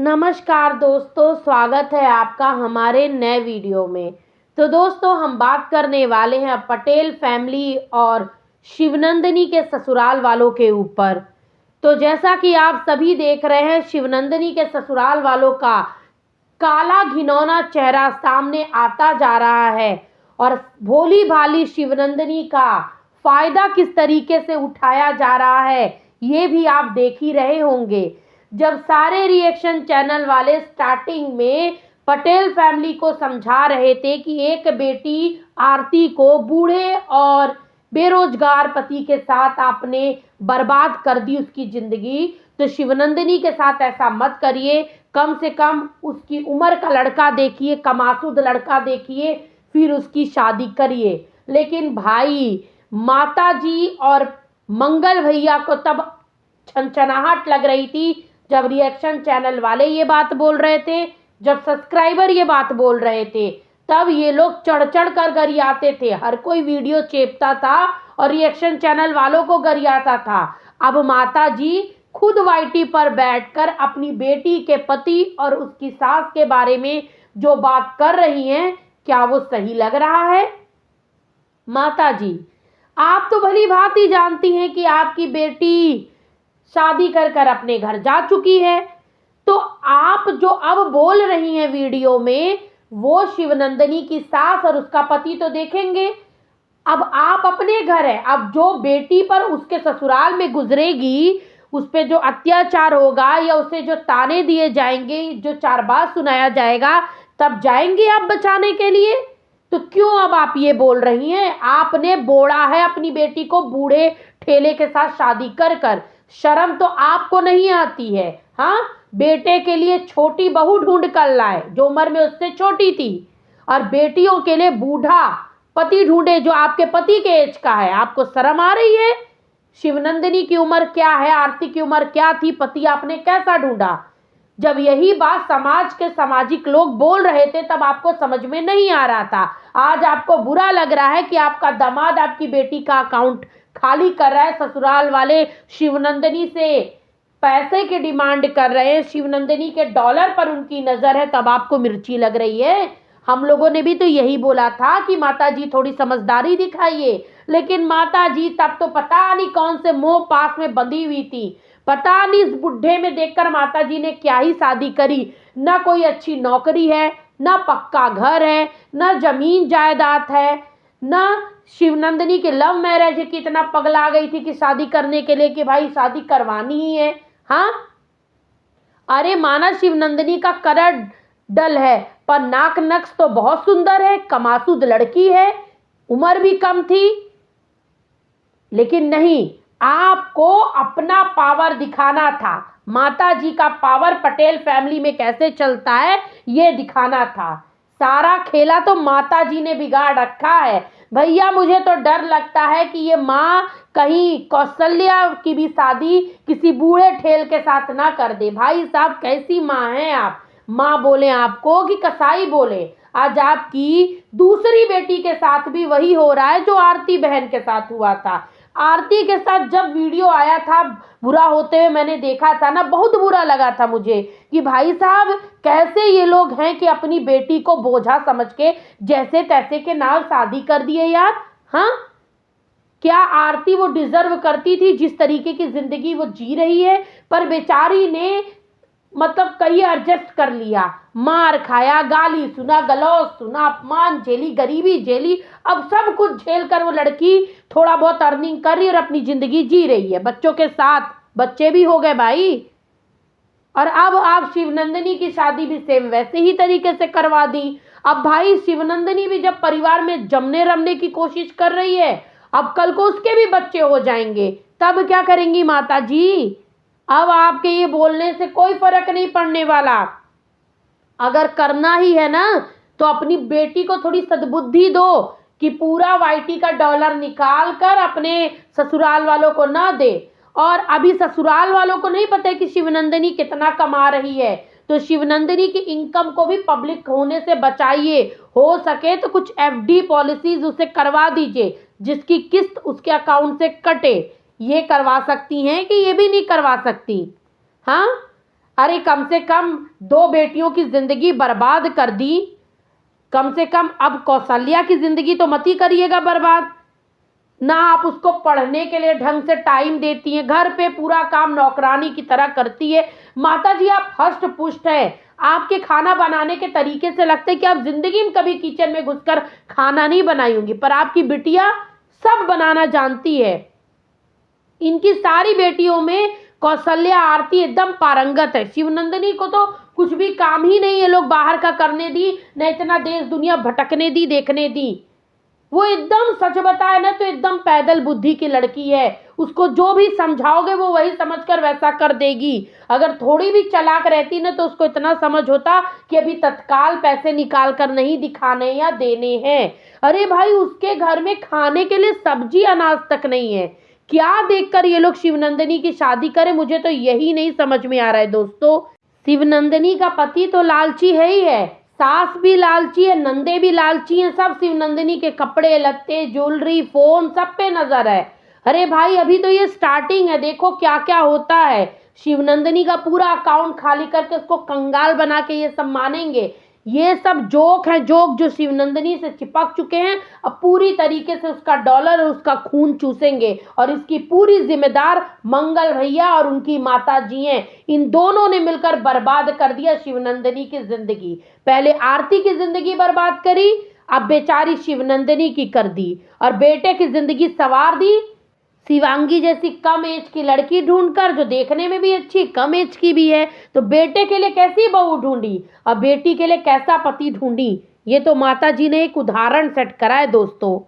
नमस्कार दोस्तों, स्वागत है आपका हमारे नए वीडियो में। तो दोस्तों, हम बात करने वाले हैं पटेल फैमिली और शिवनंदिनी के ससुराल वालों के ऊपर। तो जैसा कि आप सभी देख रहे हैं, शिवनंदिनी के ससुराल वालों का काला घिनौना चेहरा सामने आता जा रहा है और भोली भाली शिवनंदिनी का फायदा किस तरीके से उठाया जा रहा है ये भी आप देख ही रहे होंगे। जब सारे रिएक्शन चैनल वाले स्टार्टिंग में पटेल फैमिली को समझा रहे थे कि एक बेटी आरती को बूढ़े और बेरोजगार पति के साथ आपने बर्बाद कर दी उसकी जिंदगी, तो शिवनंदिनी के साथ ऐसा मत करिए। कम से कम उसकी उम्र का लड़का देखिए, कमासुद लड़का देखिए, फिर उसकी शादी करिए। लेकिन भाई, माता जी और मंगल भैया को तब छनछनाहट लग रही थी जब रिएक्शन चैनल वाले ये बात बोल रहे थे, जब सब्सक्राइबर ये बात बोल रहे थे, तब ये लोग चढ़ चढ़ कर गरियाते थे। हर कोई वीडियो चेपता था और रिएक्शन चैनल वालों को गरियाता था। अब माता जी खुद वाईटी पर बैठकर अपनी बेटी के पति और उसकी सास के बारे में जो बात कर रही हैं, क्या वो सही लग रहा है? माता जी, आप तो भली भांति जानती हैं कि आपकी बेटी शादी कर कर अपने घर जा चुकी है। तो आप जो अब बोल रही हैं वीडियो में, वो शिवनंदिनी की सास और उसका पति तो देखेंगे। अब आप अपने घर है, अब जो बेटी पर उसके ससुराल में गुजरेगी, उस पे जो अत्याचार होगा या उसे जो ताने दिए जाएंगे, जो चार बात सुनाया जाएगा, तब जाएंगे आप बचाने के लिए। तो क्यों अब आप ये बोल रही हैं? आपने बोला है अपनी बेटी को बूढ़े ठेले के साथ शादी कर कर। शर्म तो आपको नहीं आती है? हाँ, बेटे के लिए छोटी बहू ढूंढ कर लाए जो उम्र में उससे छोटी थी, और बेटियों के लिए बूढ़ा पति ढूंढे जो आपके पति के एज का है। आपको शर्म आ रही है? शिवनंदिनी की उम्र क्या है, आरती की उम्र क्या थी, पति आपने कैसा ढूंढा? जब यही बात समाज के सामाजिक लोग बोल रहे थे, तब आपको समझ में नहीं आ रहा था। आज आपको बुरा लग रहा है कि आपका दामाद आपकी बेटी का अकाउंट खाली कर रहा है। ससुराल वाले शिवनंदिनी से पैसे की डिमांड कर रहे हैं, शिवनंदिनी के डॉलर पर उनकी नजर है, तब आपको मिर्ची लग रही है। हम लोगों ने भी तो यही बोला था कि माता जी थोड़ी समझदारी दिखाइए, लेकिन माता जी तब तो पता नहीं कौन से मोह पास में बंधी हुई थी। पता नहीं इस बुढ़े में देखकर माता जी ने क्या ही शादी करी। ना कोई अच्छी नौकरी है, ना पक्का घर है, ना जमीन जायदाद है, ना शिवनंदिनी के लव मैरिज की इतना पगला गई थी कि शादी करने के लिए कि भाई शादी करवानी ही है। हाँ, अरे माना शिवनंदिनी का कलर डल है, पर नाक नक्श तो बहुत सुंदर है, कमासुद लड़की है, उम्र भी कम थी। लेकिन नहीं, आपको अपना पावर दिखाना था। माता जी का पावर पटेल फैमिली में कैसे चलता है ये दिखाना था। सारा खेला तो माता जी ने बिगाड़ रखा है। भैया, मुझे तो डर लगता है कि ये माँ कहीं कौशल्या की भी शादी किसी बूढ़े ठेल के साथ ना कर दे। भाई साहब, कैसी माँ हैं आप? माँ बोले आपको कि कसाई बोले? आज आपकी दूसरी बेटी के साथ भी वही हो रहा है जो आरती बहन के साथ हुआ था। आरती के साथ जब वीडियो आया था बुरा होते हुए मैंने देखा था ना, बहुत बुरा लगा था मुझे कि भाई साहब, कैसे ये लोग हैं कि अपनी बेटी को बोझा समझ के जैसे तैसे के नाल शादी कर दिए यार। हाँ, क्या आरती वो डिजर्व करती थी जिस तरीके की जिंदगी वो जी रही है? पर बेचारी ने मतलब कहीं एडजस्ट कर लिया, मार खाया, गाली सुना, गलौज सुना, अपमान झेली, गरीबी झेली, अब सब कुछ झेल कर वो लड़की थोड़ा बहुत अर्निंग कर रही और अपनी जिंदगी जी रही है बच्चों के साथ। बच्चे भी हो गए भाई। और अब आप शिवनंदिनी की शादी भी सेम वैसे ही तरीके से करवा दी। अब भाई, शिवनंदिनी भी जब परिवार में जमने रमने की कोशिश कर रही है, अब कल को उसके भी बच्चे हो जाएंगे, तब क्या करेंगी माता जी? अब आपके ये बोलने से कोई फर्क नहीं पड़ने वाला। अगर करना ही है ना, तो अपनी बेटी को थोड़ी सद्बुद्धि दो कि पूरा वाईटी का डॉलर निकाल कर अपने ससुराल वालों को ना दे। और अभी ससुराल वालों को नहीं पता है कि शिवनंदिनी कितना कमा रही है, तो शिवनंदिनी की इनकम को भी पब्लिक होने से बचाइए। हो सके तो कुछ एफडी पॉलिसीज उसे करवा दीजिए जिसकी किस्त उसके अकाउंट से कटे। ये करवा सकती हैं कि ये भी नहीं करवा सकती? हाँ, अरे कम से कम 2 बेटियों की जिंदगी बर्बाद कर दी, कम से कम अब कौशल्या की जिंदगी तो मत ही करिएगा बर्बाद। ना आप उसको पढ़ने के लिए ढंग से टाइम देती हैं, घर पे पूरा काम नौकरानी की तरह करती है। माता जी आप हष्ट पुष्ट है, आपके खाना बनाने के तरीके से लगता है कि आप जिंदगी में कभी किचन में घुसकर खाना नहीं बनाई होंगी, पर आपकी बिटिया सब बनाना जानती है। इनकी सारी बेटियों में कौशल्या आरती एकदम पारंगत है। शिवनंदिनी को तो कुछ भी काम ही नहीं है लोग बाहर का करने दी, न इतना देश दुनिया भटकने दी, देखने दी। वो एकदम सच बताए ना तो एकदम पैदल बुद्धि की लड़की है। उसको जो भी समझाओगे वो वही समझकर वैसा कर देगी। अगर थोड़ी भी चालाक रहती ना तो उसको इतना समझ होता कि अभी तत्काल पैसे निकाल कर नहीं दिखाने या देने हैं। अरे भाई उसके घर में खाने के लिए सब्जी अनाज तक नहीं है। क्या देखकर ये लोग शिवनंदिनी की शादी करें, मुझे तो यही नहीं समझ में आ रहा है दोस्तों। शिवनंदिनी का पति तो लालची है ही है, सास भी लालची है, नंदे भी लालची हैं, सब शिवनंदिनी के कपड़े लत्ते ज्वेलरी फोन सब पे नजर है। अरे भाई अभी तो ये स्टार्टिंग है, देखो क्या क्या होता है। शिवनंदिनी का पूरा अकाउंट खाली करके उसको कंगाल बना के ये सब मानेंगे। ये सब जोक है, जोक जो शिवनंदिनी से चिपक चुके हैं, अब पूरी तरीके से उसका डॉलर और उसका खून चूसेंगे और इसकी पूरी जिम्मेदार मंगल भैया और उनकी माता जी हैं। इन दोनों ने मिलकर बर्बाद कर दिया शिवनंदिनी की जिंदगी। पहले आरती की जिंदगी बर्बाद करी, अब बेचारी शिवनंदिनी की कर दी और बेटे की जिंदगी संवार दी। शिवांगी जैसी कम एज की लड़की ढूंढकर, जो देखने में भी अच्छी कम एज की भी है, तो बेटे के लिए कैसी बहू ढूंढी और बेटी के लिए कैसा पति ढूंढी। ये तो माता जी ने एक उदाहरण सेट करा है दोस्तों।